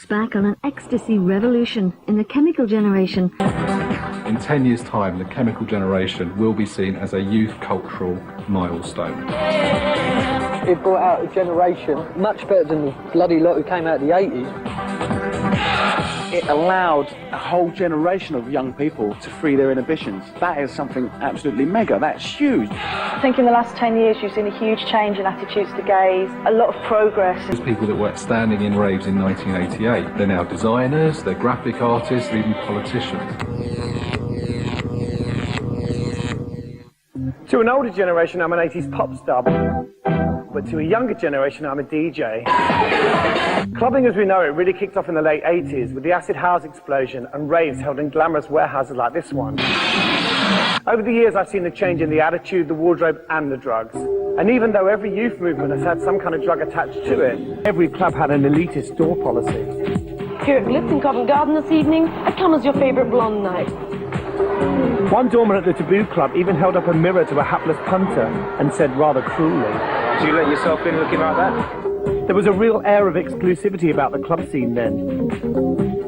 Back on an ecstasy revolution in the chemical generation. In 10 years' time, the chemical generation will be seen as a youth cultural milestone. It brought out a generation much better than the bloody lot who came out of the 80s. It allowed a whole generation of young people to free their inhibitions. That is something absolutely mega. That's huge. I think in the last 10 years you've seen a huge change in attitudes to gays, a lot of progress. Those people that were standing in raves in 1988, they're now designers, they're graphic artists, they're even politicians. To an older generation, I'm an 80s pop star. But to a younger generation, I'm a DJ. Clubbing as we know it really kicked off in the late 80s with the acid house explosion and raves held in glamorous warehouses like this one. Over the years, I've seen the change in the attitude, the wardrobe, and the drugs. And even though every youth movement has had some kind of drug attached to it, every club had an elitist door policy. Here at Glitz in Covent Garden this evening, I come as your favourite blonde knight. One doorman at the Taboo Club even held up a mirror to a hapless punter and said rather cruelly, "Do you let yourself in looking like that?" There was a real air of exclusivity about the club scene then.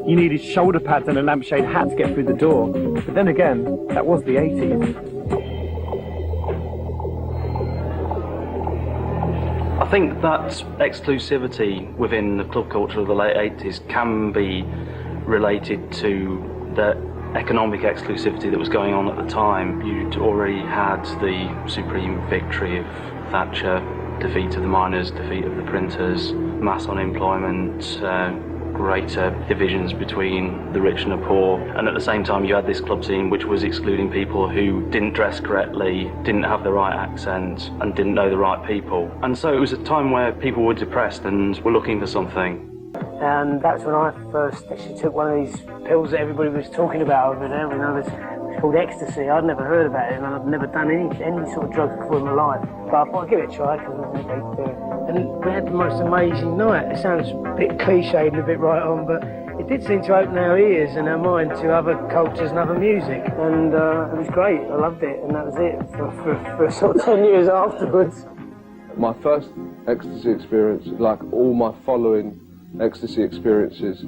You needed shoulder pads and a lampshade hat to get through the door. But then again, that was the 80s. I think that exclusivity within the club culture of the late 80s can be related to the economic exclusivity that was going on at the time. You'd already had the supreme victory of Thatcher, defeat of the miners, defeat of the printers, mass unemployment, greater divisions between the rich and the poor, and at the same time you had this club scene which was excluding people who didn't dress correctly, didn't have the right accent, and didn't know the right people. And so it was a time where people were depressed and were looking for something. And that's when I first actually took one of these pills that everybody was talking about over there, it's called ecstasy. I'd never heard about it, and I'd never done any sort of drugs before in my life. But I thought I'd give it a try, and we had the most amazing night. It sounds a bit cliched and a bit right on, but it did seem to open our ears and our mind to other cultures and other music. And it was great, I loved it, and that was it for sort of 10 years afterwards. My first ecstasy experience, like all my following ecstasy experiences,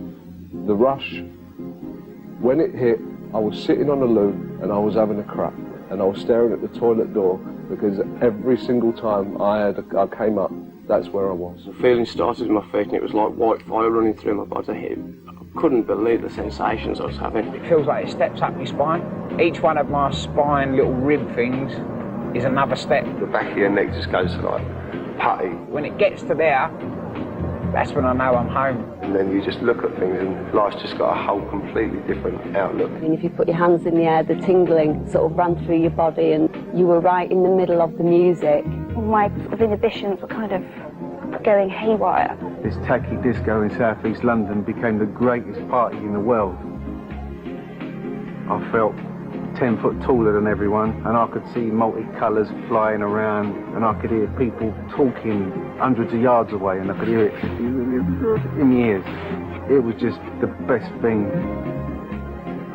the rush, when it hit, I was sitting on the loo and I was having a crap, and I was staring at the toilet door because every single time I came up, that's where I was. The feeling started in my feet and it was like white fire running through my body. I couldn't believe the sensations I was having. It feels like it steps up my spine. Each one of my spine little rib things is another step. The back of your neck just goes like putty. When it gets to there, that's when I know I'm home. And then you just look at things and life's just got a whole completely different outlook. I mean, if you put your hands in the air, the tingling sort of ran through your body and you were right in the middle of the music. My inhibitions were kind of going haywire. This tacky disco in South East London became the greatest party in the world. I felt 10 foot taller than everyone, and I could see multicolours flying around, and I could hear people talking hundreds of yards away, and I could hear it in my ears. It was just the best thing.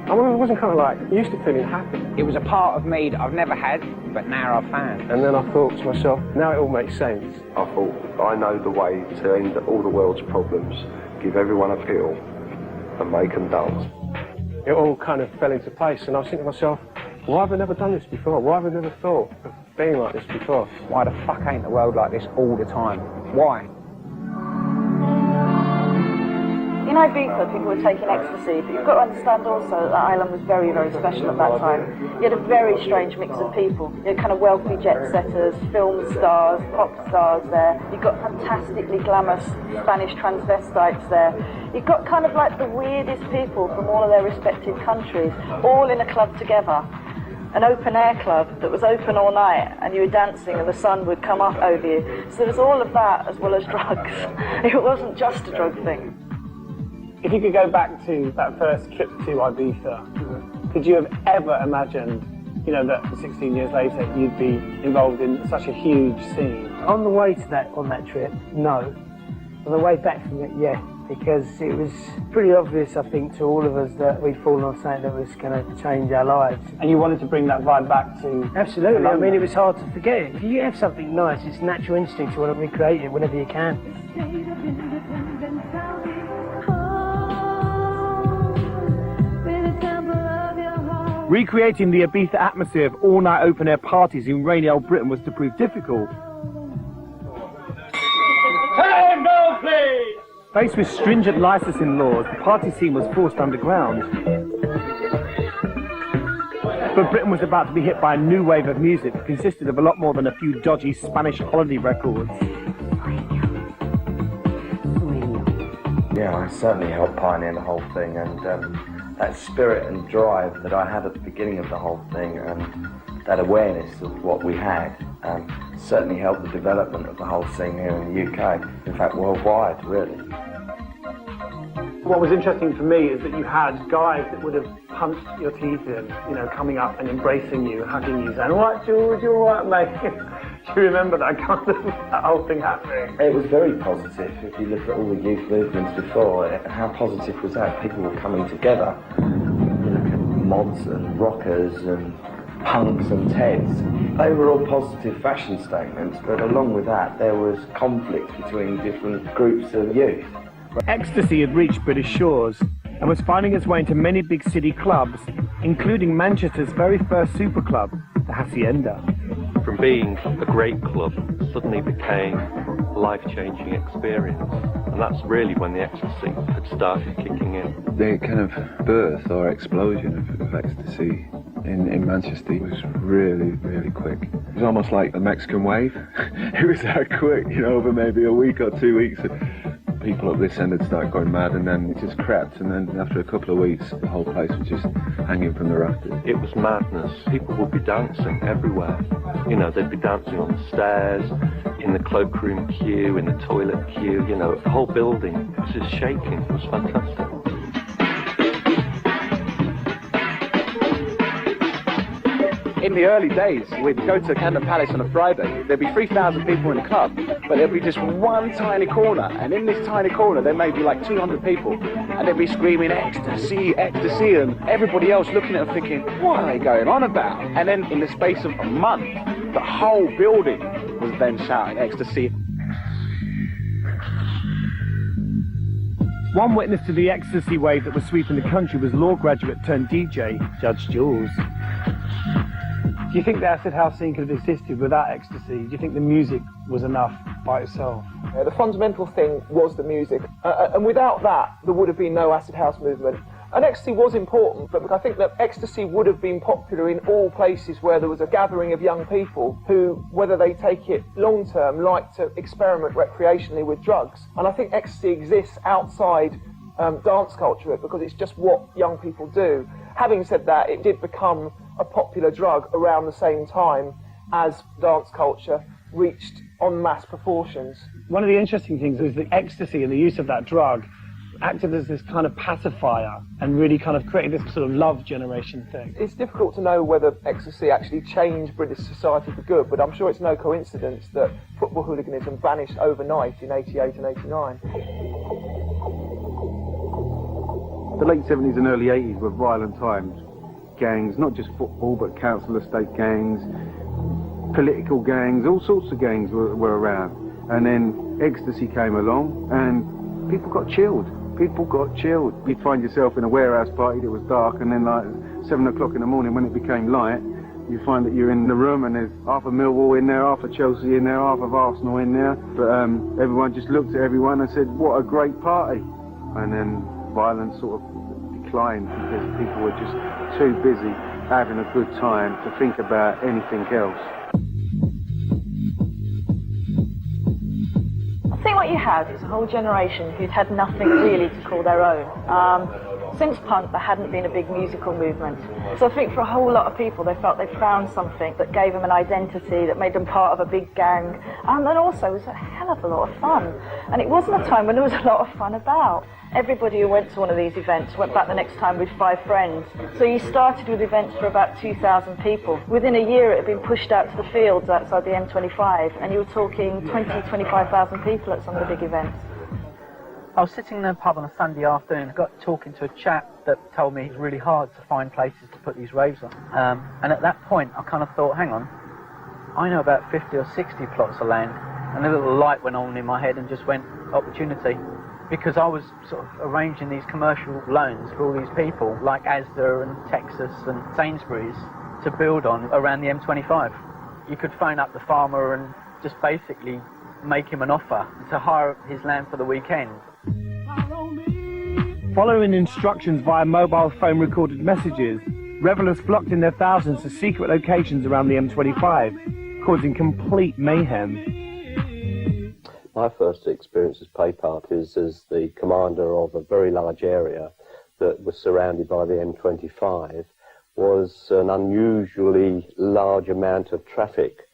I wasn't kind of like used to feeling happy. It was a part of me that I've never had, but now I've found. And then I thought to myself, now it all makes sense. I thought, I know the way to end all the world's problems, give everyone a pill and make them dance. It all kind of fell into place, and I was thinking to myself, why have I never done this before? Why have I never thought of being like this before? Why the fuck ain't the world like this all the time? Why? In Ibiza, people were taking ecstasy, but you've got to understand also that island was very, very special at that time. You had a very strange mix of people. You had kind of wealthy jet setters, film stars, pop stars there. You've got fantastically glamorous Spanish transvestites there. You've got kind of like the weirdest people from all of their respective countries, all in a club together. An open air club that was open all night, and you were dancing and the sun would come up over you. So there was all of that as well as drugs. It wasn't just a drug thing. If you could go back to that first trip to Ibiza, could you have ever imagined, that 16 years later you'd be involved in such a huge scene? On the way to on that trip, no. On the way back from it, yeah, because it was pretty obvious, I think, to all of us that we'd fallen on something that was going to change our lives. And you wanted to bring that vibe back to... Absolutely, I mean, it was hard to forget it. If you have something nice, it's natural instinct to want to recreate it whenever you can. Recreating the Ibiza atmosphere of all-night open-air parties in rainy old Britain was to prove difficult. Tango, please! Faced with stringent licensing laws, the party scene was forced underground. But Britain was about to be hit by a new wave of music that consisted of a lot more than a few dodgy Spanish holiday records. Yeah, I certainly helped pioneer the whole thing, and that spirit and drive that I had at the beginning of the whole thing, and that awareness of what we had, certainly helped the development of the whole scene here in the UK, in fact worldwide, really. What was interesting for me is that you had guys that would have punched your teeth in, you know, coming up and embracing you, hugging you, saying, "All right, George, you all right, mate?" Do you remember that kind of that whole thing happening? It was very positive. If you look at all the youth movements before, how positive was that? People were coming together. You look at mods and rockers and punks and Teds. They were all positive fashion statements, but along with that, there was conflict between different groups of youth. Ecstasy had reached British shores and was finding its way into many big city clubs, including Manchester's very first super club, the Hacienda. From being a great club, suddenly became a life-changing experience. And that's really when the ecstasy had started kicking in. The kind of birth or explosion of ecstasy in Manchester was really, really quick. It was almost like the Mexican wave. It was that quick, you know, over maybe a week or 2 weeks. People up this end had started going mad, and then it just crept, and then after a couple of weeks the whole place was just hanging from the rafters. It was madness. People would be dancing everywhere. You know, they'd be dancing on the stairs, in the cloakroom queue, in the toilet queue, you know, the whole building was just shaking. It was fantastic. In the early days, we'd go to Camden Palace on a Friday. There'd be 3,000 people in the club, but there'd be just one tiny corner, and in this tiny corner there may be like 200 people, and they'd be screaming ecstasy, ecstasy, and everybody else looking at them thinking, what are they going on about? And then in the space of a month, the whole building was then shouting ecstasy. One witness to the ecstasy wave that was sweeping the country was law graduate turned DJ, Judge Jules. Do you think the acid house scene could have existed without ecstasy? Do you think the music was enough by itself? The fundamental thing was the music, and without that, there would have been no acid house movement. And ecstasy was important, but I think that ecstasy would have been popular in all places where there was a gathering of young people who, whether they take it long-term, like to experiment recreationally with drugs. And I think ecstasy exists outside dance culture because it's just what young people do. Having said that, it did become a popular drug around the same time as dance culture reached en masse proportions. One of the interesting things is that ecstasy and the use of that drug acted as this kind of pacifier and really kind of created this sort of love generation thing. It's difficult to know whether ecstasy actually changed British society for good, but I'm sure it's no coincidence that football hooliganism vanished overnight in 88 and 89. The late 70s and early 80s were violent times. Gangs, not just football, but council estate gangs, political gangs, all sorts of gangs were around. And then ecstasy came along and people got chilled. You'd find yourself in a warehouse party that was dark, and then like 7 o'clock in the morning when it became light, you find that you're in the room and there's half of Millwall in there, half of Chelsea in there, half of Arsenal in there. But everyone just looked at everyone and said, what a great party. And then violence sort of declined because people were just too busy having a good time to think about anything else. I think what you had is a whole generation who'd had nothing really to call their own. Since punk, there hadn't been a big musical movement. So I think for a whole lot of people, they felt they'd found something that gave them an identity, that made them part of a big gang, and then also it was a hell of a lot of fun. And it wasn't a time when there was a lot of fun about. Everybody who went to one of these events went back the next time with 5 friends. So you started with events for about 2,000 people. Within a year, it had been pushed out to the fields outside the M25, and you were talking 20, 25,000 people at some of the big events. I was sitting in a pub on a Sunday afternoon and got talking to a chap that told me it was really hard to find places to put these raves on. And at that point, I kind of thought, hang on, I know about 50 or 60 plots of land. And a little light went on in my head and just went, opportunity. because I was sort of arranging these commercial loans for all these people, like Asda and Texas and Sainsbury's, to build on around the M25. You could phone up the farmer and just basically make him an offer to hire his land for the weekend. Following instructions via mobile phone recorded messages, revellers flocked in their thousands to secret locations around the M25, causing complete mayhem. My first experience as play parties as the commander of a very large area that was surrounded by the M25 was an unusually large amount of traffic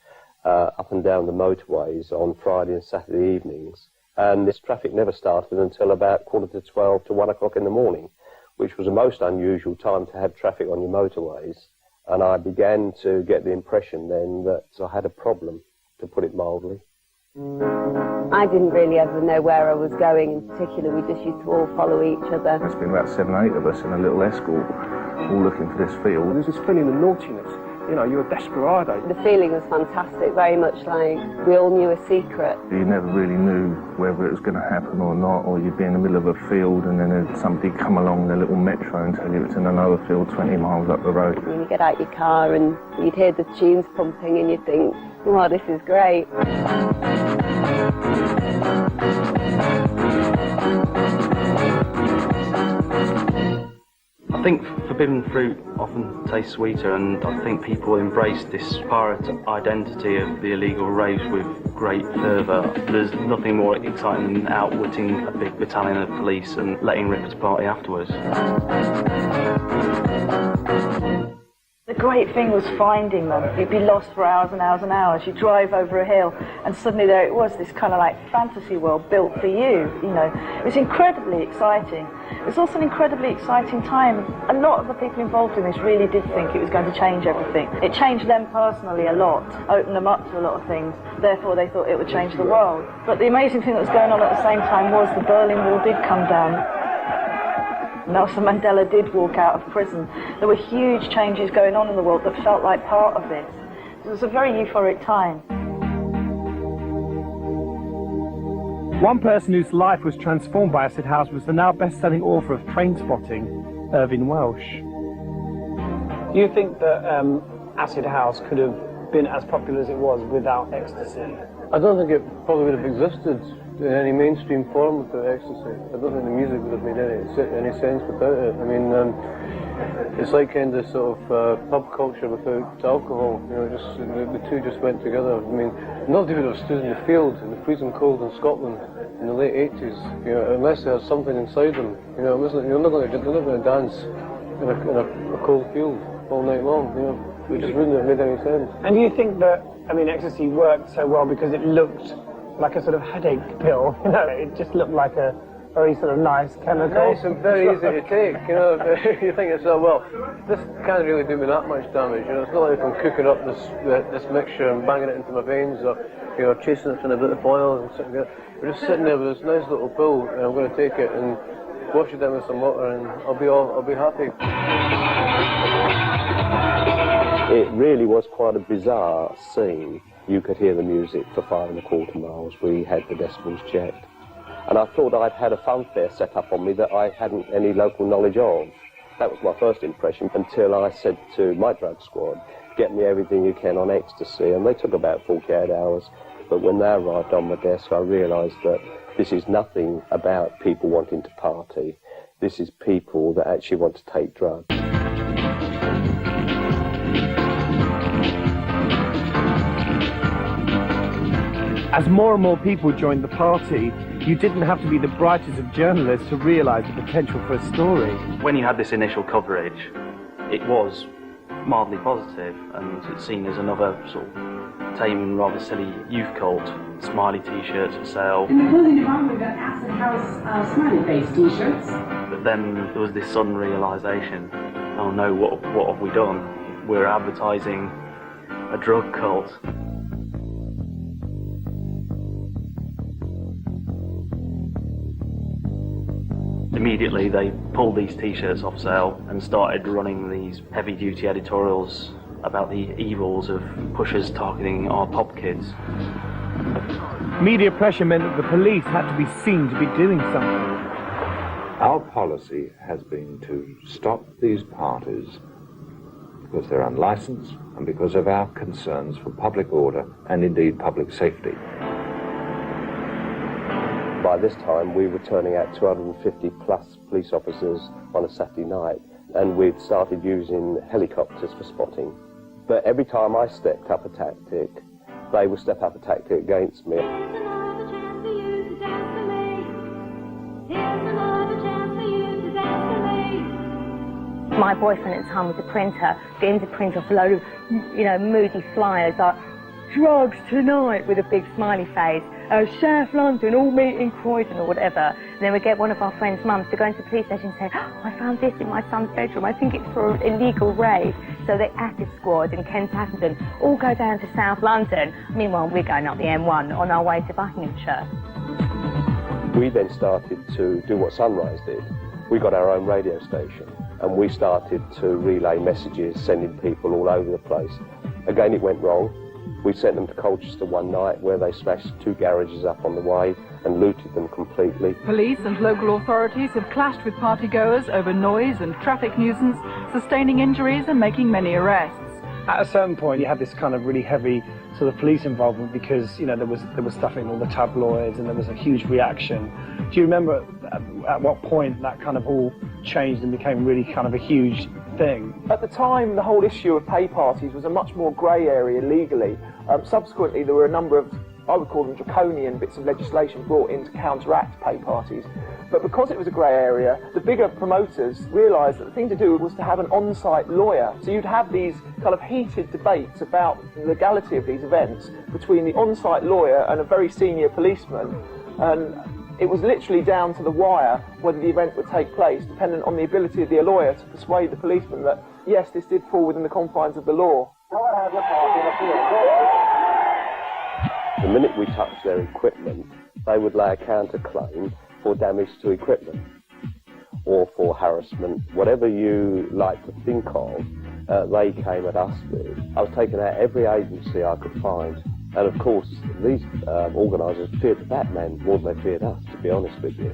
up and down the motorways on Friday and Saturday evenings. And this traffic never started until about 11:45 to 1 o'clock in the morning, which was a most unusual time to have traffic on your motorways. And I began to get the impression then that I had a problem, to put it mildly. I didn't really ever know where I was going. In particular, we just used to all follow each other. There's been about 7 or 8 of us in a little escort, all looking for this field. There's this feeling of naughtiness. You know, you're a desperado. The feeling was fantastic, very much like we all knew a secret. You never really knew whether it was going to happen or not, or you'd be in the middle of a field and then somebody come along in a little metro and tell you it's in another field 20 miles up the road. And you get out your car and you'd hear the tunes pumping and you'd think, wow, this is great. I think forbidden fruit often tastes sweeter, and I think people embrace this pirate identity of the illegal raves with great fervour. There's nothing more exciting than outwitting a big battalion of police and letting rip at a party afterwards. The great thing was finding them. You'd be lost for hours and hours and hours. You drive over a hill and suddenly there it was, this kind of like fantasy world built for you, you know. It was incredibly exciting. It was also an incredibly exciting time. A lot of the people involved in this really did think it was going to change everything. It changed them personally a lot, opened them up to a lot of things. Therefore they thought it would change the world. But the amazing thing that was going on at the same time was the Berlin Wall did come down. Nelson Mandela did walk out of prison. There were huge changes going on in the world that felt like part of this. It was a very euphoric time. One person whose life was transformed by Acid House was the now best-selling author of Trainspotting, Irvine Welsh. Do you think that Acid House could have been as popular as it was without ecstasy? I don't think it probably would have existed in any mainstream form without ecstasy. I don't think the music would have made any sense without it. I mean, it's like kind of sort of pub culture without alcohol. You know, just the two just went together. I mean, nobody would have stood in the field in the freezing cold in Scotland in the late 80s, you know, unless they had something inside them. You know, it wasn't, they're not going to dance in a cold field all night long. You know, it just wouldn't have made any sense. And do you think that, I mean, ecstasy worked so well because it looked like a sort of headache pill? You know, it just looked like a very sort of nice chemical. Nice and very easy to take, you know. You think to yourself, well, this can't really do me that much damage. You know, it's not like I'm cooking up this mixture and banging it into my veins, or you know, chasing it in a bit of oil and something. We're just sitting there with this nice little pill, and I'm going to take it and wash it down with some water, and I'll be happy. It really was quite a bizarre scene. You could hear the music for 5 1/4 miles. We had the decibels checked. And I thought I'd had a funfair set up on me that I hadn't any local knowledge of. That was my first impression until I said to my drug squad, get me everything you can on ecstasy. And they took about 48 hours. But when they arrived on my desk, I realised that this is nothing about people wanting to party. This is people that actually want to take drugs. As more and more people joined the party, you didn't have to be the brightest of journalists to realise the potential for a story. When you had this initial coverage, it was mildly positive, and it's seen as another sort of tame and rather silly youth cult. Smiley t-shirts for sale. In the clothing department, we've got Acid House smiley face t-shirts. But then there was this sudden realisation, oh no, what have we done? We're advertising a drug cult. Immediately they pulled these t-shirts off sale and started running these heavy-duty editorials about the evils of pushers targeting our pop kids. Media pressure meant that the police had to be seen to be doing something. Our policy has been to stop these parties because they're unlicensed and because of our concerns for public order and indeed public safety. By this time, we were turning out 250 plus police officers on a Saturday night, and we'd started using helicopters for spotting. But every time I stepped up a tactic, they would step up a tactic against me. My boyfriend at the time was a printer, getting to print off a load of, moody flyers like, drugs tonight, with a big smiley face, South London, all meet in Croydon or whatever. And then we get one of our friends' mums to go into the police station and say, oh, I found this in my son's bedroom, I think it's for an illegal raid. So the acid squad and Kent Atherton all go down to South London. Meanwhile, we're going up the M1 on our way to Buckinghamshire. We then started to do what Sunrise did. We got our own radio station, and we started to relay messages, sending people all over the place. Again, it went wrong. We sent them to Colchester one night where they smashed 2 garages up on the way and looted them completely. Police and local authorities have clashed with partygoers over noise and traffic nuisance, sustaining injuries and making many arrests. At a certain point, you had this kind of really heavy sort of police involvement because, there was stuff in all the tabloids and there was a huge reaction. Do you remember at what point that kind of all changed and became really kind of a huge thing? At the time, the whole issue of pay parties was a much more grey area legally. Subsequently, there were a number of, I would call them draconian bits of legislation brought in to counteract pay parties. But because it was a grey area, the bigger promoters realised that the thing to do was to have an on-site lawyer. So you'd have these kind of heated debates about the legality of these events between the on-site lawyer and a very senior policeman. And it was literally down to the wire whether the event would take place, dependent on the ability of the lawyer to persuade the policeman that, yes, this did fall within the confines of the law. The minute we touched their equipment, they would lay a counterclaim for damage to equipment or for harassment, whatever you like to think of, they came at us with. I was taking out every agency I could find. And of course, these organisers feared the Batman more than they feared us, to be honest with you.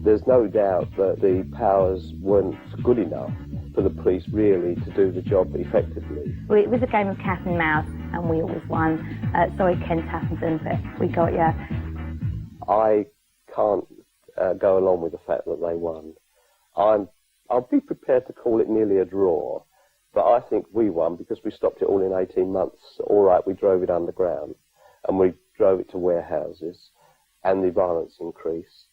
There's no doubt that the powers weren't good enough for the police really to do the job effectively. Well, it was a game of cat and mouse, and we always won. Sorry, Kent Atherton, but we got you. I can't go along with the fact that they won. I'll be prepared to call it nearly a draw. But I think we won because we stopped it all in 18 months. All right, we drove it underground and we drove it to warehouses and the violence increased,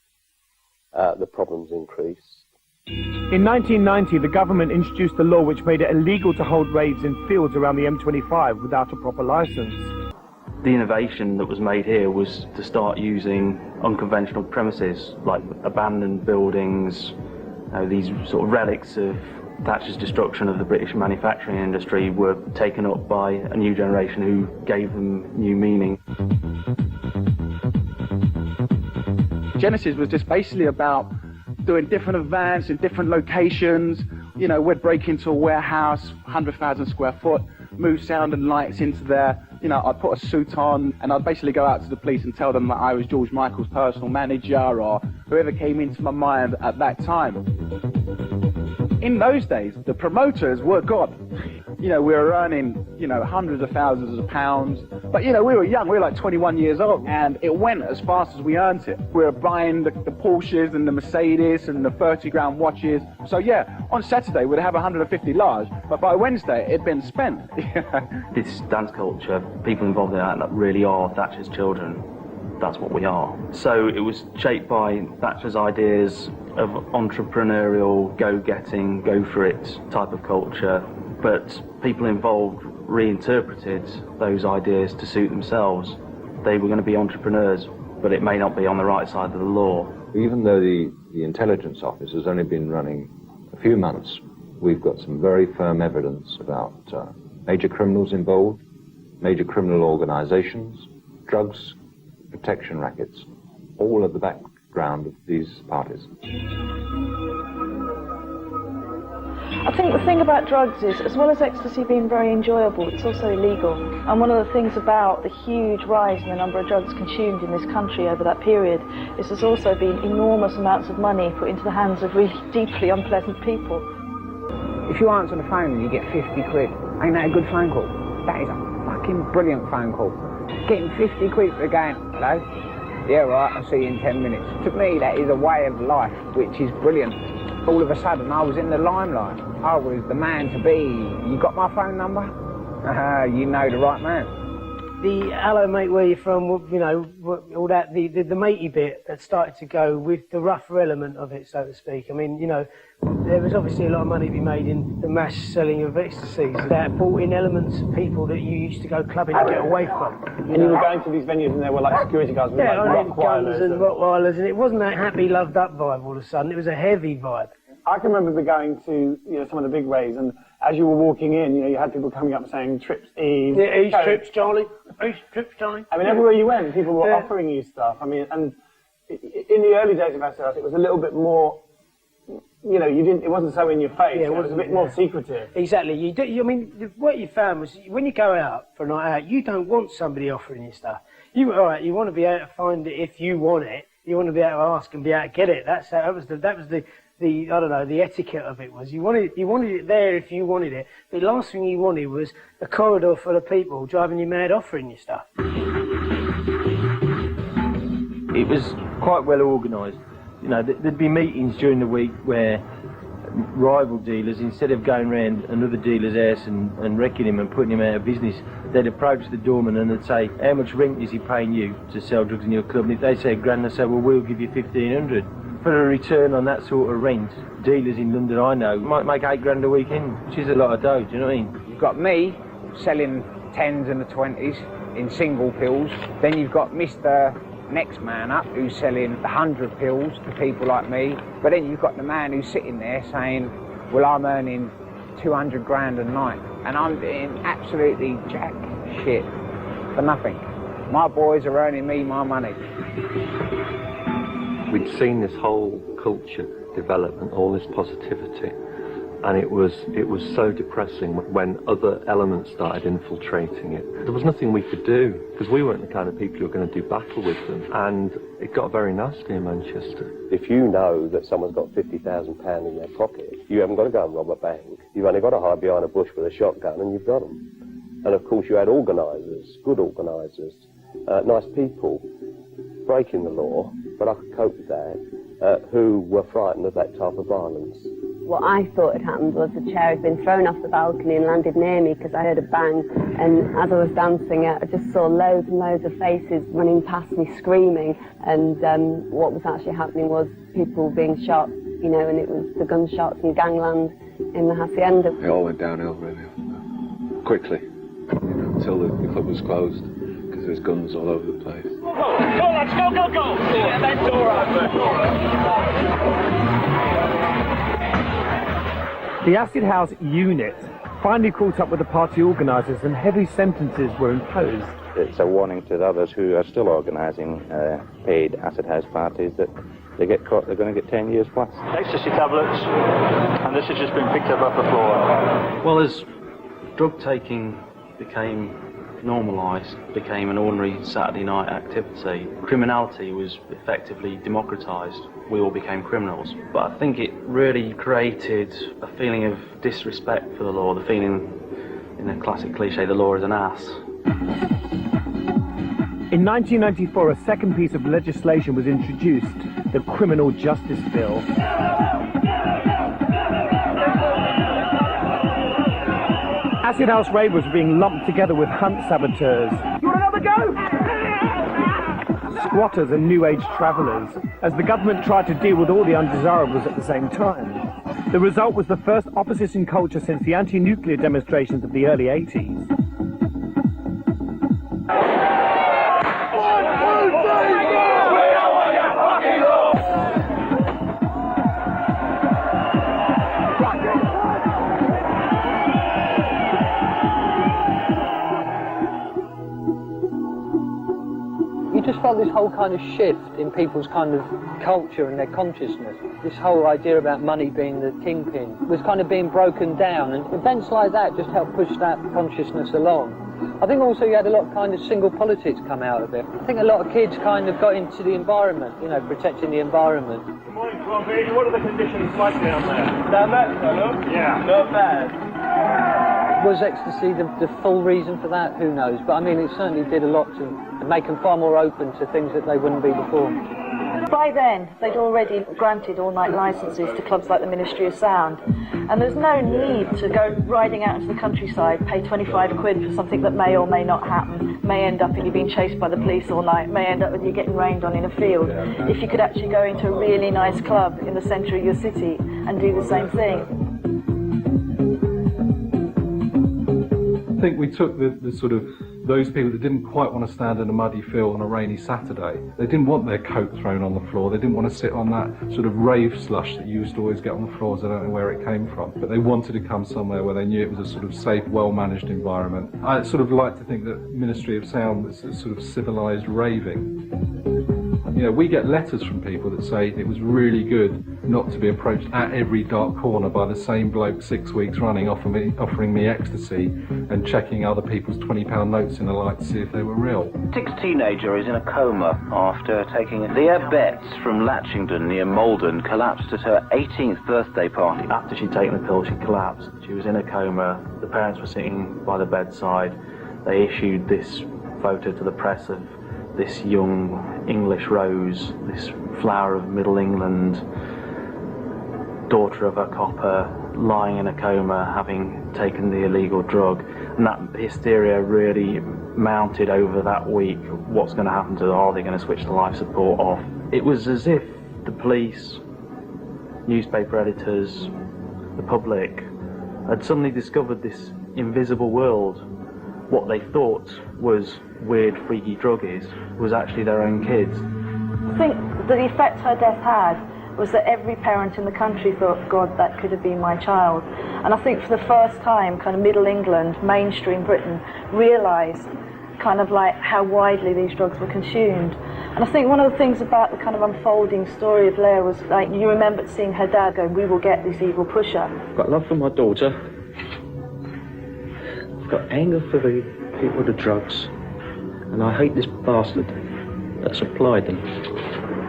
the problems increased. In 1990, the government introduced a law which made it illegal to hold raids in fields around the M25 without a proper licence. The innovation that was made here was to start using unconventional premises like abandoned buildings, these sort of relics of Thatcher's destruction of the British manufacturing industry were taken up by a new generation who gave them new meaning. Genesis was just basically about doing different events in different locations. We'd break into a warehouse, 100,000 square foot, move sound and lights into there. I'd put a suit on and I'd basically go out to the police and tell them that I was George Michael's personal manager or whoever came into my mind at that time. In those days, the promoters were God. We were earning, hundreds of thousands of pounds. But, we were young. We were like 21 years old. And it went as fast as we earned it. We were buying the Porsches and the Mercedes and the 30-grand watches. So, yeah, on Saturday, we'd have 150 large. But by Wednesday, it'd been spent. This dance culture, people involved in that really are Thatcher's children. That's what we are. So it was shaped by Thatcher's ideas of entrepreneurial, go-getting, go-for-it type of culture, but people involved reinterpreted those ideas to suit themselves. They were going to be entrepreneurs, but it may not be on the right side of the law. Even though the intelligence office has only been running a few months, we've got some very firm evidence about major criminals involved, major criminal organisations, drugs, protection rackets, all at the background of these parties. I think the thing about drugs is, as well as ecstasy being very enjoyable, it's also illegal. And one of the things about the huge rise in the number of drugs consumed in this country over that period is there's also been enormous amounts of money put into the hands of really deeply unpleasant people. If you answer the phone and you get 50 quid, ain't that a good phone call? That is a fucking brilliant phone call. Getting 50 quid for going, hello? Yeah, right, I'll see you in 10 minutes. To me, that is a way of life, which is brilliant. All of a sudden, I was in the limelight. I was the man to be. You got my phone number? You know the right man. The hello mate, where you from, you know, all that, the matey bit that started to go with the rougher element of it, so to speak. I mean, you know, there was obviously a lot of money to be made in the mass selling of ecstasies that brought in elements of people that you used to go clubbing to get away from. And you were going to these venues and there were like security guards with like guns and Rottweilers, and it wasn't that happy, loved up vibe all of a sudden, it was a heavy vibe. I can remember going to, you know, some of the big raves, and as you were walking in, you know, you had people coming up saying, Trips, Eve. Yeah, East Trips, Charlie. East Trips, Charlie. I mean, everywhere you went, people were offering you stuff. I mean, and in the early days of Acid House, it was a little bit more, you know, it wasn't so in your face. Yeah, it was a bit more secretive. Exactly. I mean, what you found was, when you go out for a night out, you don't want somebody offering you stuff. You want to be able to find it if you want it. You want to be able to ask and be able to get it. That was the I don't know, the etiquette of it was you wanted it there if you wanted it. The last thing you wanted was a corridor full of people driving you mad offering you stuff. It was quite well organised. You know, there'd be meetings during the week where rival dealers, instead of going round another dealer's house and wrecking him and putting him out of business, they'd approach the doorman and they'd say, how much rent is he paying you to sell drugs in your club? And if they say £1,000, they say, well, we'll give you 1,500. For a return on that sort of rent, dealers in London I know might make £8,000 a weekend, which is a lot of dough, do you know what I mean? You've got me selling 10s and the 20s in single pills. Then you've got Mr. Next Man Up, who's selling 100 pills to people like me. But then you've got the man who's sitting there saying, well, I'm earning 200 grand a night. And I'm doing absolutely jack shit for nothing. My boys are earning me my money. We'd seen this whole culture develop and all this positivity, and it was so depressing when other elements started infiltrating it. There was nothing we could do, because we weren't the kind of people who were going to do battle with them, and it got very nasty in Manchester. If you know that someone's got £50,000 in their pocket, you haven't got to go and rob a bank. You've only got to hide behind a bush with a shotgun and you've got them. And of course you had organisers, good organisers, nice people, breaking the law, but I could cope with that, who were frightened of that type of violence. What I thought had happened was the chair had been thrown off the balcony and landed near me because I heard a bang, and as I was dancing I just saw loads and loads of faces running past me screaming, and what was actually happening was people being shot, you know, and it was the gunshots and gangland in the Hacienda. It all went downhill really, quickly, until the club was closed, because there was guns all over the place. Go, lads, go! Get that door open. The Acid House unit finally caught up with the party organisers and heavy sentences were imposed. It's a warning to the others who are still organising paid Acid House parties that they get caught, they're going to get 10 years plus. Ecstasy tablets, and this has just been picked up off the floor. Well, as drug taking became normalised, became an ordinary Saturday night activity, criminality was effectively democratised. We all became criminals. But I think it really created a feeling of disrespect for the law, the feeling, in a classic cliche, the law is an ass. In 1994, a second piece of legislation was introduced, the Criminal Justice Bill. Acid House ravers were being lumped together with hunt saboteurs. You want another go? Squatters and New Age travellers, as the government tried to deal with all the undesirables at the same time. The result was the first opposition culture since the anti-nuclear demonstrations of the early 80s. just felt this whole kind of shift in people's kind of culture and their consciousness. This whole idea about money being the kingpin was kind of being broken down, and events like that just helped push that consciousness along. I think also you had a lot of kind of single politics come out of it. I think a lot of kids kind of got into the environment, you know, protecting the environment. Good morning, Clonby. What are the conditions like down there? Down there, fellow? Yeah. Not bad. Was ecstasy the full reason for that? Who knows? But I mean, it certainly did a lot to make them far more open to things that they wouldn't be before. By then, they'd already granted all-night licences to clubs like the Ministry of Sound, and there's no need to go riding out into the countryside, pay 25 quid for something that may or may not happen, may end up in you being chased by the police all night, may end up with you getting rained on in a field, if you could actually go into a really nice club in the centre of your city and do the same thing. I think we took the sort of those people that didn't quite want to stand in a muddy field on a rainy Saturday. They didn't want their coat thrown on the floor. They didn't want to sit on that sort of rave slush that you used to always get on the floors. I don't know where it came from. But they wanted to come somewhere where they knew it was a sort of safe, well-managed environment. I sort of like to think that Ministry of Sound was a sort of civilised raving. You know, we get letters from people that say it was really good not to be approached at every dark corner by the same bloke 6 weeks running offering me ecstasy and checking other people's £20 notes in the light to see if they were real. Six teenager is in a coma after taking it. Leah Betts from Latchington near Malden collapsed at her 18th birthday party. After she'd taken the pill, she collapsed. She was in a coma. The parents were sitting by the bedside. They issued this photo to the press of this young English rose, this flower of Middle England, daughter of a copper, lying in a coma, having taken the illegal drug. And that hysteria really mounted over that week. What's going to happen to her? Are they going to switch the life support off? It was as if the police, newspaper editors, the public had suddenly discovered this invisible world. What they thought was weird, freaky druggies was actually their own kids. I think the effect her death had was that every parent in the country thought, God, that could have been my child. And I think for the first time, kind of Middle England, mainstream Britain, realised kind of like how widely these drugs were consumed. And I think one of the things about the kind of unfolding story of Leah was, like, you remembered seeing her dad go, we will get this evil pusher. I've got love for my daughter. I've got anger for the people with the drugs. And I hate this bastard that supplied them.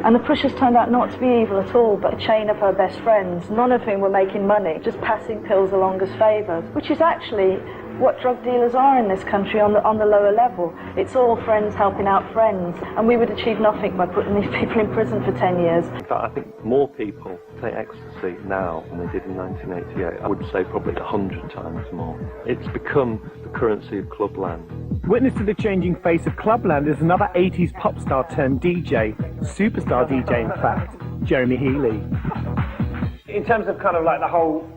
And the pushers turned out not to be evil at all, but a chain of her best friends, none of whom were making money, just passing pills along as favours, which is actually what drug dealers are in this country on the lower level. It's all friends helping out friends, and we would achieve nothing by putting these people in prison for 10 years. In fact, I think more people take ecstasy now than they did in 1988. I would say probably 100 times more. It's become the currency of clubland. Witness to the changing face of Clubland is another 80s pop star turned DJ, superstar DJ in fact, Jeremy Healy. In terms of kind of like the whole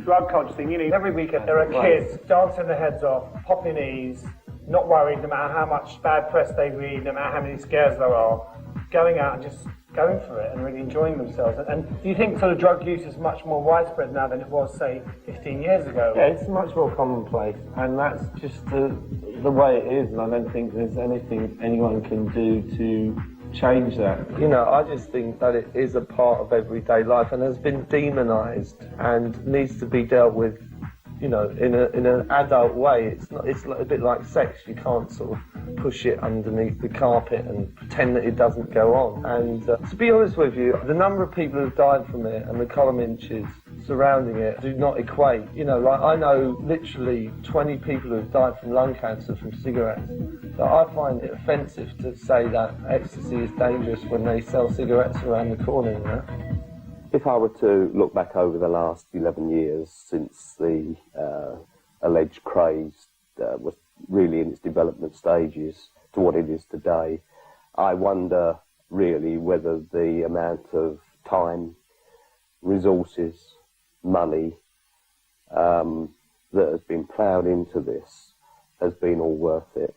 drug culture thing, you know, every weekend there are kids dancing their heads off, popping E's, not worried no matter how much bad press they read, no matter how many scares there are, going out and just going for it and really enjoying themselves. And do you think sort of drug use is much more widespread now than it was, say, 15 years ago? Yeah, it's much more commonplace, and that's just the way it is, and I don't think there's anything anyone can do to change that. You know, I just think that it is a part of everyday life and has been demonised and needs to be dealt with, you know, in an adult way. It's a bit like sex. You can't sort of push it underneath the carpet and pretend that it doesn't go on. And to be honest with you, the number of people who've died from it and the column inches surrounding it do not equate. You know, like I know literally 20 people who've died from lung cancer from cigarettes. So I find it offensive to say that ecstasy is dangerous when they sell cigarettes around the corner, you know. If I were to look back over the last 11 years since the alleged craze was really in its development stages to what it is today, I wonder really whether the amount of time, resources, money that has been ploughed into this has been all worth it.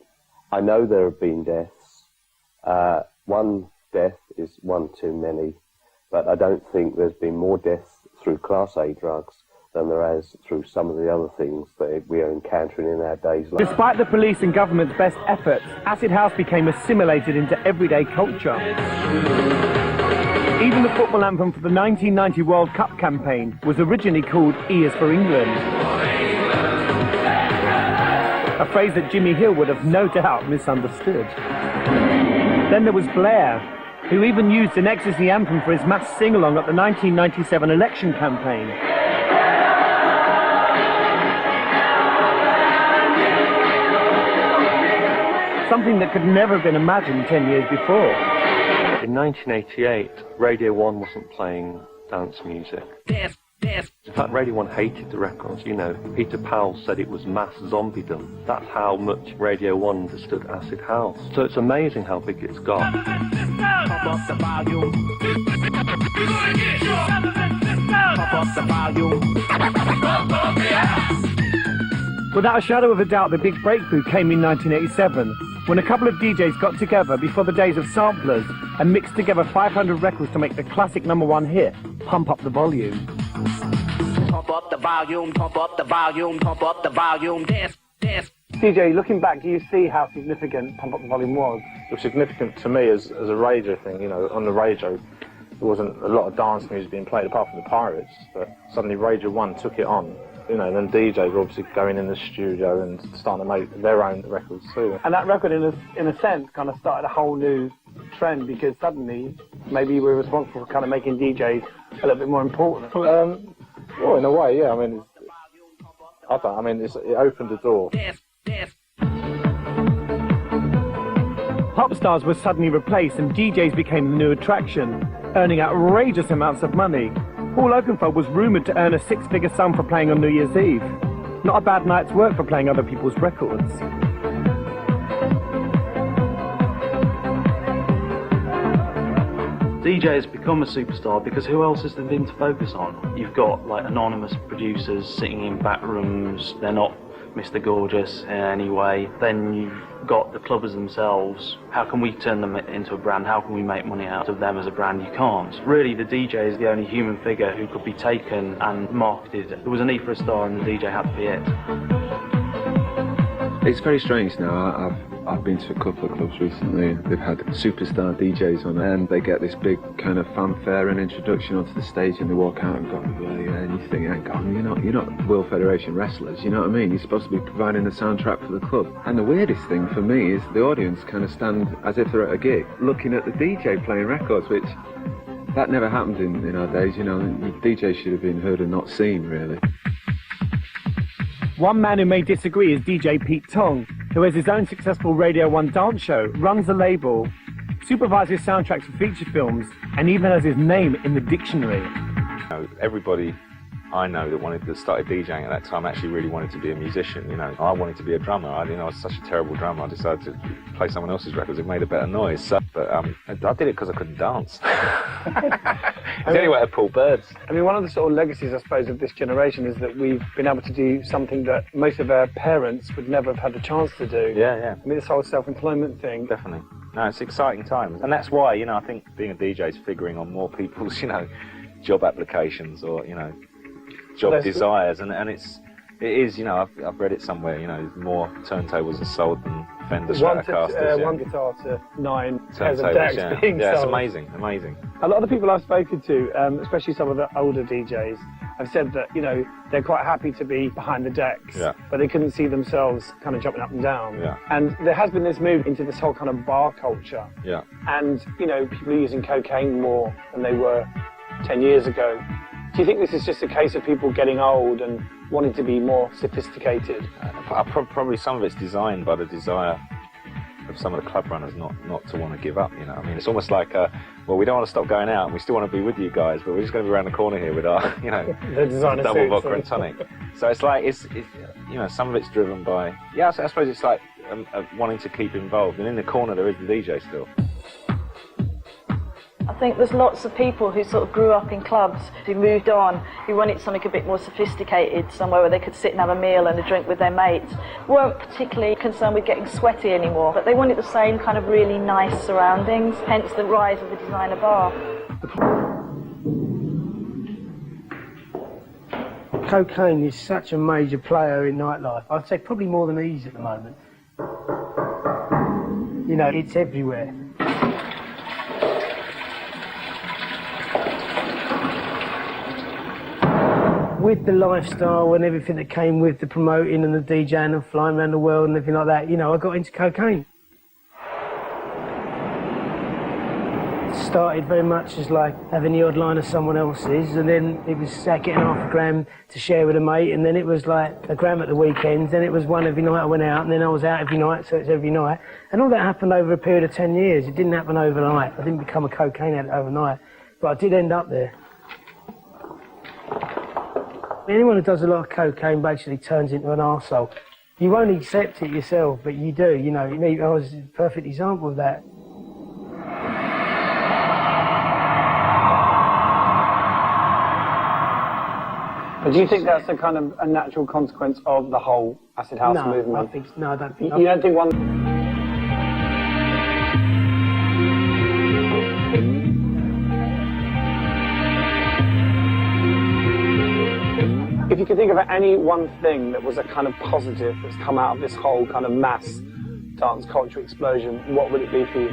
I know there have been deaths. One death is one too many. But I don't think there's been more deaths through Class A drugs than there is through some of the other things that we are encountering in our days. Despite the police and government's best efforts, acid house became assimilated into everyday culture. Even the football anthem for the 1990 World Cup campaign was originally called E is for England, a phrase that Jimmy Hill would have no doubt misunderstood. Then there was Blair, who even used an ecstasy anthem for his mass sing-along at the 1997 election campaign. Something that could never have been imagined 10 years before. In 1988, Radio 1 wasn't playing dance music. In fact, Radio 1 hated the records. You know, Peter Powell said it was mass zombiedom. That's how much Radio 1 understood acid house. So it's amazing how big it's got. Pump up the volume. Pump up the volume. Without a shadow of a doubt, the big breakthrough came in 1987, when a couple of DJs got together before the days of samplers and mixed together 500 records to make the classic #1 hit, Pump Up the Volume. Pump up the volume, pump up the volume, pump up the volume, dance, dance. DJ, looking back, do you see how significant Pump Up the Volume was? It was significant to me as a radio thing, you know, on the radio. There wasn't a lot of dance music being played apart from the Pirates, but suddenly Radio 1 took it on. You know, then DJs were obviously going in the studio and starting to make their own records too. And that record, in a sense, kind of started a whole new trend, because suddenly maybe you were responsible for kind of making DJs a little bit more important. Well, in a way, yeah. I mean, it opened the door. Pop stars were suddenly replaced and DJs became the new attraction, earning outrageous amounts of money. Paul Oakenfold was rumoured to earn a six-figure sum for playing on New Year's Eve. Not a bad night's work for playing other people's records. DJ has become a superstar because who else has there been to focus on? You've got like anonymous producers sitting in back rooms, they're not Mr. Gorgeous in any way. Then you've got the clubbers themselves. How can we turn them into a brand? How can we make money out of them as a brand? You can't. Really, the DJ is the only human figure who could be taken and marketed. There was a need for a star and the DJ had to be it. It's very strange now. I've been to a couple of clubs recently. They've had superstar DJs on, and they get this big kind of fanfare and introduction onto the stage, and they walk out and go, yeah, and you think, hang on, you're not World Federation wrestlers, you know what I mean? You're supposed to be providing the soundtrack for the club. And the weirdest thing for me is the audience kind of stand as if they're at a gig, looking at the DJ playing records, which that never happened in our days, you know. The DJ should have been heard and not seen, really. One man who may disagree is DJ Pete Tong, who has his own successful Radio 1 dance show, runs a label, supervises soundtracks for feature films, and even has his name in the dictionary. You know, everybody I know that wanted to start DJing at that time actually really wanted to be a musician. You know, I wanted to be a drummer. I was such a terrible drummer. I decided to play someone else's records. It made a better noise. So, but I did it because I couldn't dance. It's the only way to pull birds. I mean, one of the sort of legacies, I suppose, of this generation is that we've been able to do something that most of our parents would never have had the chance to do. Yeah. I mean, this whole self-employment thing. Definitely. No, it's exciting times. And that's why, I think being a DJ is figuring on more people's, job applications or, job desires. And it is, I've read it somewhere, more turntables are sold than Fender Stratocasters. One guitar to 9 pairs of decks being sold. Yeah, it's amazing. A lot of the people I've spoken to, especially some of the older DJs, have said that, they're quite happy to be behind the decks, but they couldn't see themselves kind of jumping up and down. Yeah. And there has been this move into this whole kind of bar culture. Yeah. And, people are using cocaine more than they were 10 years ago. Do you think this is just a case of people getting old and wanting to be more sophisticated? Probably some of it's designed by the desire of some of the club runners not to want to give up, I mean, it's almost like, we don't want to stop going out and we still want to be with you guys, but we're just going to be around the corner here with our, the designer double vodka and tonic. So it's like, it's some of it's driven by, I suppose it's like wanting to keep involved, and in the corner there is the DJ still. I think there's lots of people who sort of grew up in clubs, who moved on, who wanted something a bit more sophisticated, somewhere where they could sit and have a meal and a drink with their mates. Weren't particularly concerned with getting sweaty anymore, but they wanted the same kind of really nice surroundings, hence the rise of the designer bar. Cocaine is such a major player in nightlife. I'd say probably more than ease at the moment. You know, it's everywhere. With the lifestyle and everything that came with the promoting and the DJing and flying around the world and everything like that, you know, I got into cocaine. Started very much as like having the odd line of someone else's, and then it was getting half a gram to share with a mate, and then it was like a gram at the weekends, then it was one every night I went out, and then I was out every night, so it's every night. And all that happened over a period of 10 years. It didn't happen overnight. I didn't become a cocaine addict overnight, but I did end up there. Anyone who does a lot of cocaine basically turns into an arsehole. You won't accept it yourself, but you do, you know. I was a perfect example of that. But do you think that's a kind of a natural consequence of the whole acid house movement? I don't think. You don't think one? If you could think of any one thing that was a kind of positive that's come out of this whole kind of mass dance culture explosion, what would it be for you?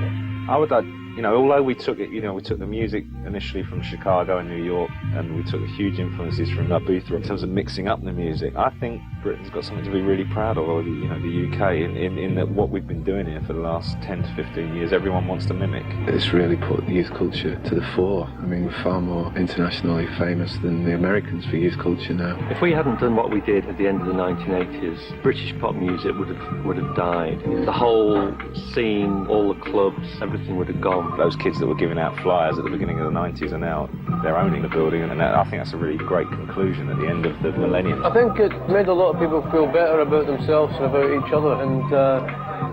I would, you know, although we took it, you know, we took the music initially from Chicago and New York, and we took huge influences from Ibiza in terms of mixing up the music. I think Britain's got something to be really proud of, or you know, the UK, in that what we've been doing here for the last 10 to 15 years, everyone wants to mimic. It's really put youth culture to the fore. I mean, we're far more internationally famous than the Americans for youth culture now. If we hadn't done what we did at the end of the 1980s, British pop music would have died. The whole scene, all the clubs, everything would have gone. Those kids that were giving out flyers at the beginning of the 90s are now, they're owning the building, and I think that's a really great conclusion at the end of the millennium. I think it made a lot of people feel better about themselves and about each other, and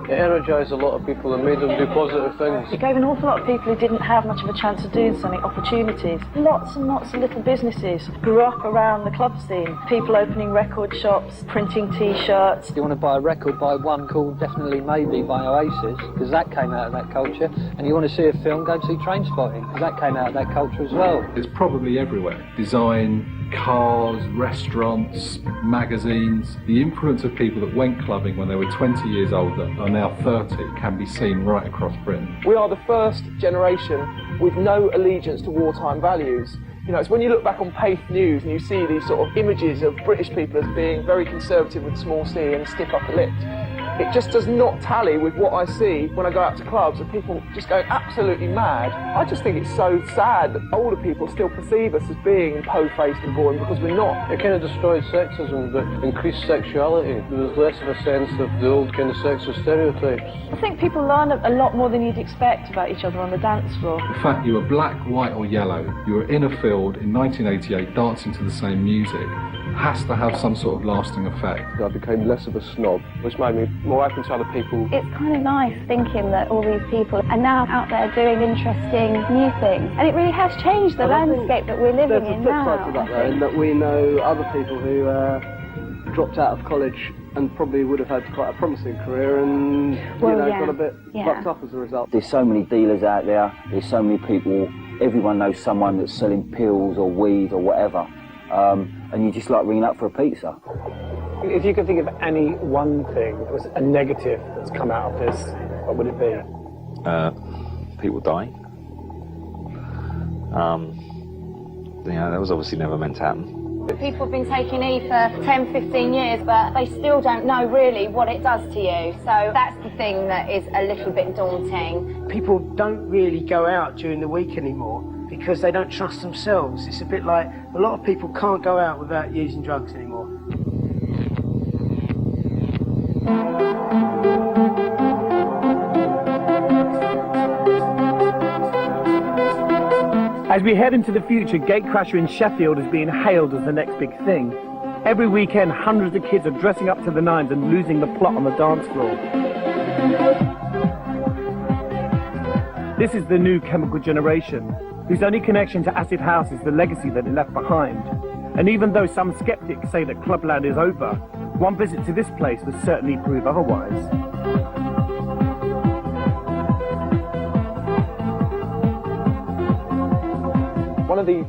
it energised a lot of people and made them do positive things. It gave an awful lot of people who didn't have much of a chance of doing something opportunities. Lots and lots of little businesses grew up around the club scene. People opening record shops, printing T-shirts. If you want to buy a record, buy one called Definitely Maybe by Oasis, because that came out of that culture. And you want to see a film, go and see Trainspotting, because that came out of that culture as well. It's probably everywhere. Design, cars, restaurants, magazines. The influence of people that went clubbing when they were 20 years old that are now 30 can be seen right across Britain. We are the first generation with no allegiance to wartime values. You know, it's when you look back on Paith News and you see these sort of images of British people as being very conservative with small c and stiff upper lipped. It just does not tally with what I see when I go out to clubs and people just going absolutely mad. I just think it's so sad that older people still perceive us as being po-faced and boring, because we're not. It kind of destroyed sexism, but increased sexuality. There was less of a sense of the old kind of sexist stereotypes. I think people learn a lot more than you'd expect about each other on the dance floor. The fact you were black, white or yellow, you were in a field in 1988 dancing to the same music, has to have some sort of lasting effect. I became less of a snob, which made me more open to other people. It's kind of nice thinking that all these people are now out there doing interesting new things, and it really has changed the landscape that we're living in now. There's a flip side to that, though, in that we know other people who dropped out of college and probably would have had quite a promising career and got a bit fucked up as a result. There's so many dealers out there, there's so many people, everyone knows someone that's selling pills or weed or whatever. And you just like ringing up for a pizza. If you could think of any one thing that was a negative that's come out of this, what would it be? People dying. That was obviously never meant to happen. People have been taking E for 10, 15 years, but they still don't know really what it does to you. So that's the thing that is a little bit daunting. People don't really go out during the week anymore because they don't trust themselves. It's a bit like a lot of people can't go out without using drugs anymore. As we head into the future, Gatecrasher in Sheffield is being hailed as the next big thing. Every weekend, hundreds of kids are dressing up to the nines and losing the plot on the dance floor. This is the new chemical generation, whose only connection to acid house is the legacy that it left behind. And even though some skeptics say that Clubland is over, one visit to this place would certainly prove otherwise. One of the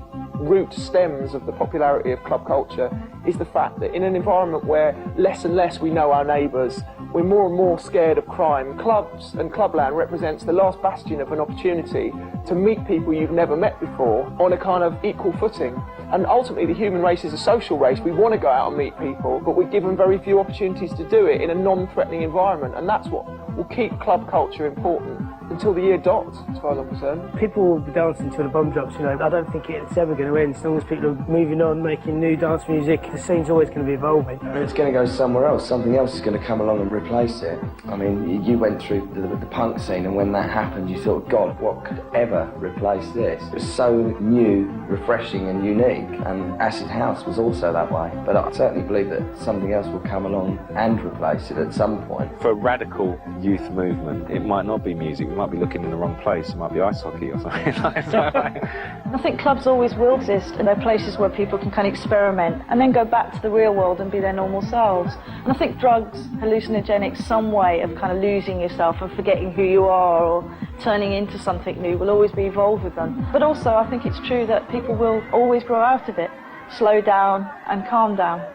root stems of the popularity of club culture is the fact that in an environment where less and less we know our neighbours, we're more and more scared of crime. Clubs and Clubland represents the last bastion of an opportunity to meet people you've never met before on a kind of equal footing. And ultimately the human race is a social race. We want to go out and meet people, but we're given very few opportunities to do it in a non-threatening environment, and that's what will keep club culture important until the year dots, as far as I'm concerned. People will be dancing until the bomb drops, you know. I don't think it's ever going to end. As long as people are moving on, making new dance music, the scene's always going to be evolving. It's going to go somewhere else. Something else is going to come along and replace it. I mean, you went through the punk scene, and when that happened, you thought, God, what could ever replace this? It was so new, refreshing and unique, and Acid House was also that way. But I certainly believe that something else will come along and replace it at some point. For a radical youth movement, it might not be music. We might be looking in the wrong place. It might be ice hockey or something like that. I think clubs always will exist, and they're places where people can kind of experiment and then go back to the real world and be their normal selves. And I think drugs, hallucinogenics, some way of kind of losing yourself and forgetting who you are or turning into something new will always be involved with them. But also I think it's true that people will always grow out of it, slow down and calm down.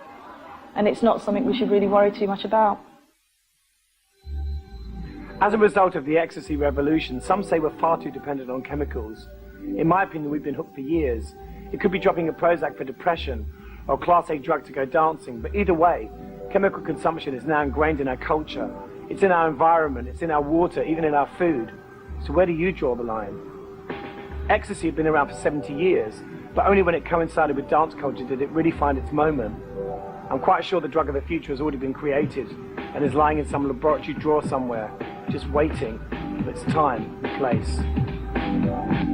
And it's not something we should really worry too much about. As a result of the ecstasy revolution, some say we're far too dependent on chemicals. In my opinion, we've been hooked for years. It could be dropping a Prozac for depression or a Class A drug to go dancing, but either way, chemical consumption is now ingrained in our culture. It's in our environment, it's in our water, even in our food. So where do you draw the line? Ecstasy had been around for 70 years, but only when it coincided with dance culture did it really find its moment. I'm quite sure the drug of the future has already been created and is lying in some laboratory drawer somewhere, just waiting for its time and place.